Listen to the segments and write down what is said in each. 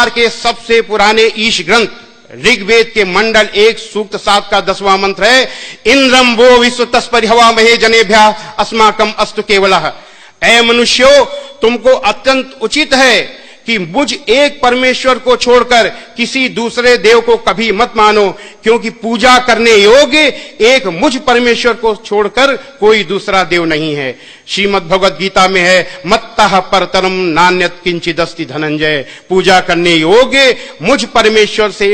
संसार के सबसे पुराने ईश ग्रंथ ऋग्वेद के मंडल 1 सूक्त 7 का 10वां मंत्र है, इंद्रम वो विश्व तस्परि हवा महे जनेभ्या अस्माकम अस्तु केवलः। ऐ मनुष्यों, तुमको अत्यंत उचित है कि मुझ एक परमेश्वर को छोड़कर किसी दूसरे देव को कभी मत मानो, क्योंकि पूजा करने योग्य एक मुझ परमेश्वर को छोड़कर कोई दूसरा देव नहीं है। श्रीमद् भगवद गीता में है, मत्तः परतरम नान्यत् किंचिदस्ति धनंजय। पूजा करने योग्य मुझ परमेश्वर से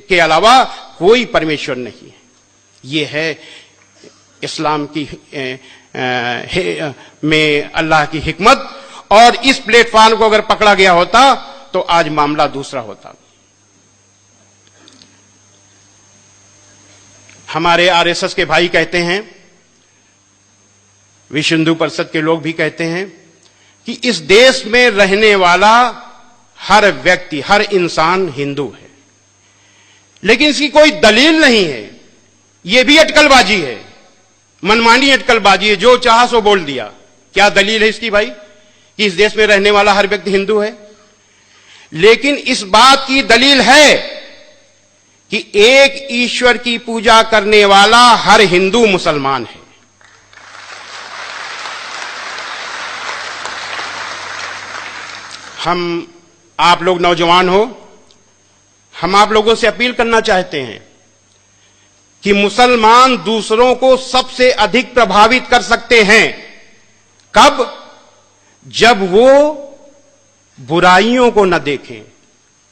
के अलावा कोई परमेश्वर नहीं है। ये है इस्लाम की में अल्लाह की हिकमत। और इस प्लेटफॉर्म को अगर पकड़ा गया होता तो आज मामला दूसरा होता। हमारे आरएसएस के भाई कहते हैं, विश्व हिंदू परिषद के लोग भी कहते हैं कि इस देश में रहने वाला हर व्यक्ति, हर इंसान हिंदू है, लेकिन इसकी कोई दलील नहीं है। यह भी अटकलबाजी है, मनमानी अटकलबाजी है, जो चाहा सो बोल दिया। क्या दलील है इसकी भाई कि इस देश में रहने वाला हर व्यक्ति हिंदू है? लेकिन इस बात की दलील है कि एक ईश्वर की पूजा करने वाला हर हिंदू मुसलमान है। हम आप लोग नौजवान हो, हम आप लोगों से अपील करना चाहते हैं कि मुसलमान दूसरों को सबसे अधिक प्रभावित कर सकते हैं। कब? जब वो बुराइयों को न देखें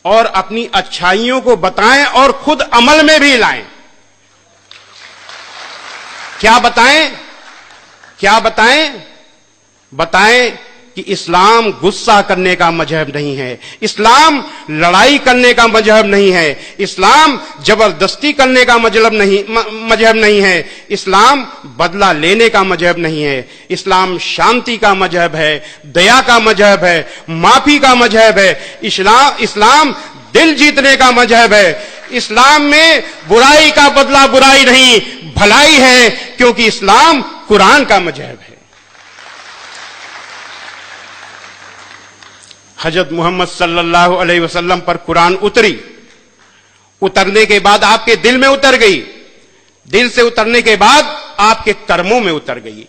और अपनी अच्छाइयों को बताएं और खुद अमल में भी लाएं। क्या बताएं? क्या बताएं? बताएं कि इस्लाम गुस्सा करने का मजहब नहीं है, इस्लाम लड़ाई करने का मजहब नहीं है, इस्लाम जबरदस्ती करने का मजहब नहीं है, इस्लाम बदला लेने का मजहब नहीं है, इस्लाम शांति का मजहब है, दया का मजहब है, माफी का मजहब है। इस्लाम दिल जीतने का मजहब है। इस्लाम में बुराई का बदला बुराई नहीं, भलाई है, क्योंकि इस्लाम कुरान का मजहब है। हजरत मोहम्मद सल्लल्लाहु अलैहि वसल्लम पर कुरान उतरी, उतरने के बाद आपके दिल में उतर गई, दिल से उतरने के बाद आपके कर्मों में उतर गई।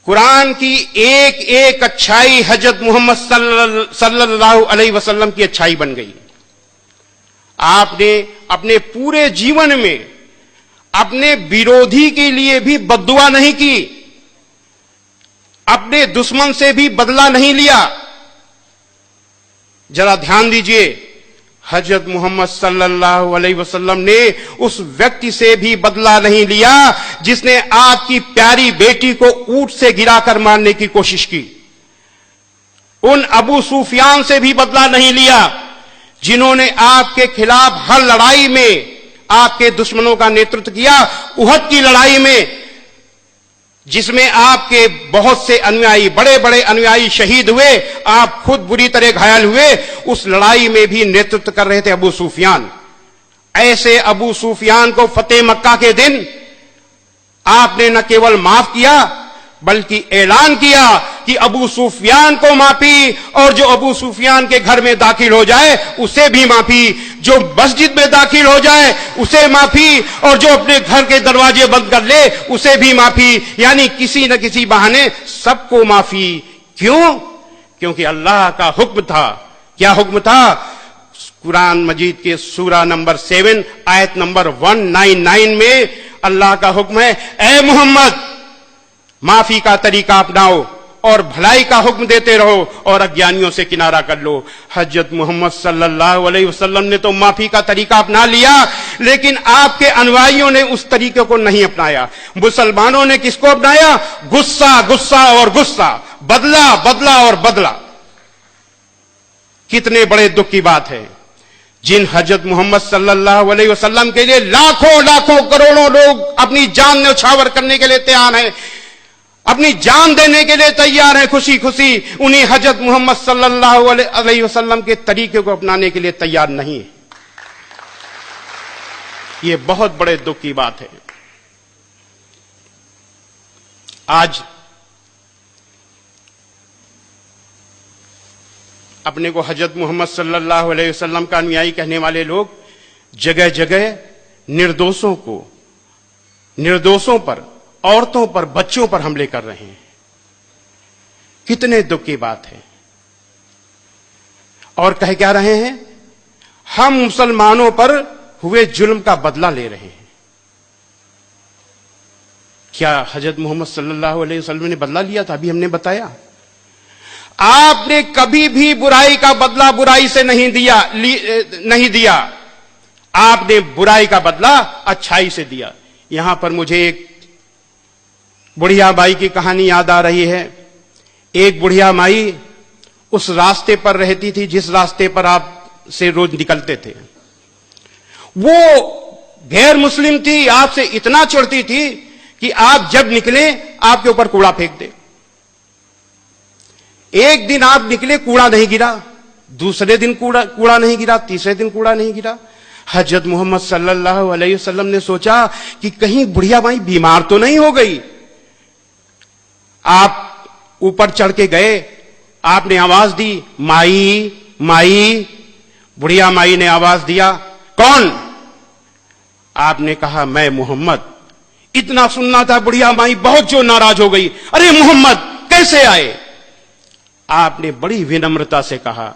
कुरान की एक एक अच्छाई हजरत मोहम्मद सल्लल्लाहु अलैहि वसल्लम की अच्छाई बन गई। आपने अपने पूरे जीवन में अपने विरोधी के लिए भी बद्दुआ नहीं की, अपने दुश्मन से भी बदला नहीं लिया। जरा ध्यान दीजिए, हजरत मोहम्मद सल्लल्लाहु अलैहि वसल्लम ने उस व्यक्ति से भी बदला नहीं लिया जिसने आपकी प्यारी बेटी को ऊंट से गिराकर मारने की कोशिश की। उन अबू सुफियान से भी बदला नहीं लिया जिन्होंने आपके खिलाफ हर लड़ाई में आपके दुश्मनों का नेतृत्व किया। उहद की लड़ाई में जिसमें आपके बहुत से अनुयायी, बड़े बड़े अनुयायी शहीद हुए, आप खुद बुरी तरह घायल हुए, उस लड़ाई में भी नेतृत्व कर रहे थे अबू सुफियान। ऐसे अबू सुफियान को फतेह मक्का के दिन आपने न केवल माफ किया बल्कि ऐलान किया कि अबू सुफियान को माफी, और जो अबू सुफियान के घर में दाखिल हो जाए उसे भी माफी, जो मस्जिद में दाखिल हो जाए उसे माफी, और जो अपने घर के दरवाजे बंद कर ले उसे भी माफी। यानी किसी न किसी बहाने सबको माफी। क्यों? क्योंकि अल्लाह का हुक्म था। क्या हुक्म था? कुरान मजीद के सूरा नंबर 7 आयत नंबर 199 में अल्लाह का हुक्म है, ऐ मोहम्मद माफी का तरीका अपनाओ और भलाई का हुक्म देते रहो और अज्ञानियों से किनारा कर लो। हजरत मोहम्मद सल्लल्लाहु अलैहि वसल्लम ने तो माफी का तरीका अपना लिया, लेकिन आपके अनुयायियों ने उस तरीके को नहीं अपनाया। मुसलमानों ने किसको अपनाया? गुस्सा, गुस्सा और गुस्सा, बदला, बदला और बदला। कितने बड़े दुख की बात है, जिन हजरत मोहम्मद सल्लल्लाहु अलैहि वसल्लम के लिए लाखों लाखों करोड़ों लोग अपनी जान न्यौछावर करने के लिए तैयार हैं, अपनी जान देने के लिए तैयार है, खुशी खुशी उन्हीं हजरत मोहम्मद सल्लल्लाहु अलैहि वसल्लम के तरीके को अपनाने के लिए तैयार नहीं है। यह बहुत बड़े दुख की बात है। अपने को हजरत मोहम्मद सल्लल्लाहु अलैहि वसल्लम का अनुयायी कहने वाले लोग जगह जगह निर्दोषों पर, औरतों पर, बच्चों पर हमले कर रहे हैं। कितने दुख की बात है। और कह क्या रहे हैं? हम मुसलमानों पर हुए जुल्म का बदला ले रहे हैं। क्या हजरत मोहम्मद सल्लल्लाहु अलैहि वसल्लम ने बदला लिया था? अभी हमने बताया। आपने कभी भी बुराई का बदला बुराई से नहीं दिया। आपने बुराई का बदला अच्छाई से दिया। यहां पर मुझे एक बुढ़िया माई की कहानी याद आ रही है। एक बुढ़िया माई उस रास्ते पर रहती थी जिस रास्ते पर आप से रोज निकलते थे। वो गैर मुस्लिम थी, आपसे इतना चिढ़ती थी कि आप जब निकले आपके ऊपर कूड़ा फेंक दे। एक दिन आप निकले, कूड़ा नहीं गिरा, दूसरे दिन कूड़ा नहीं गिरा, तीसरे दिन कूड़ा नहीं गिरा। हजरत मोहम्मद सल्लल्लाहु अलैहि वसल्लम ने सोचा कि कहीं बुढ़िया माई बीमार तो नहीं हो गई। आप ऊपर चढ़ के गए, आपने आवाज दी, माई माई। बुढ़िया माई ने आवाज दिया, कौन? आपने कहा, मैं मोहम्मद। इतना सुनना था, बुढ़िया माई बहुत जो नाराज हो गई। अरे मोहम्मद कैसे आए? आपने बड़ी विनम्रता से कहा,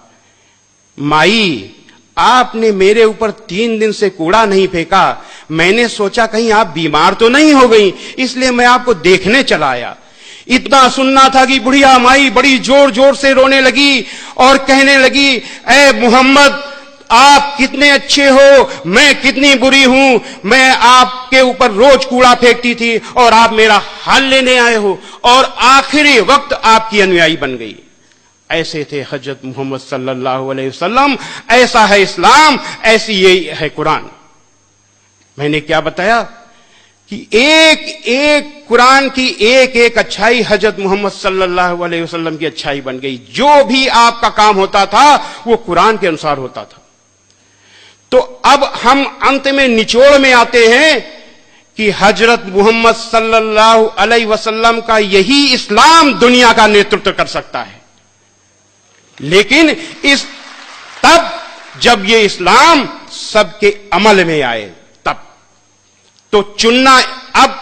माई आपने मेरे ऊपर 3 दिन से कूड़ा नहीं फेंका। मैंने सोचा कहीं आप बीमार तो नहीं हो गई, इसलिए मैं आपको देखने चला आया। इतना सुनना था कि बुढ़िया माई बड़ी जोर जोर से रोने लगी और कहने लगी, ऐ मोहम्मद आप कितने अच्छे हो, मैं कितनी बुरी हूं। मैं आपके ऊपर रोज कूड़ा फेंकती थी और आप मेरा हाल लेने आए हो, और आखिरी वक्त आपकी अनुयायी बन गई। ऐसे थे हजरत मोहम्मद सल्लल्लाहु अलैहि वसल्लम। ऐसा है इस्लाम, ऐसी यही है कुरान। मैंने क्या बताया कि एक एक कुरान की एक एक अच्छाई हजरत मोहम्मद सल्लल्लाहु अलैहि वसल्लम की अच्छाई बन गई। जो भी आपका काम होता था वो कुरान के अनुसार होता था। तो अब हम अंत में निचोड़ में आते हैं कि हजरत मोहम्मद सल्लल्लाहु अलैहि वसल्लम का यही इस्लाम दुनिया का नेतृत्व कर सकता है। लेकिन तब जब ये इस्लाम सबके अमल में आए, तब तो चुनना अब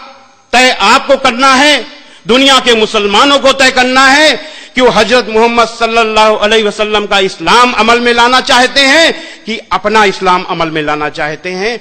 तय आपको करना है, दुनिया के मुसलमानों को तय करना है कि वो हजरत मोहम्मद सल्लल्लाहु अलैहि वसल्लम का इस्लाम अमल में लाना चाहते हैं कि अपना इस्लाम अमल में लाना चाहते हैं।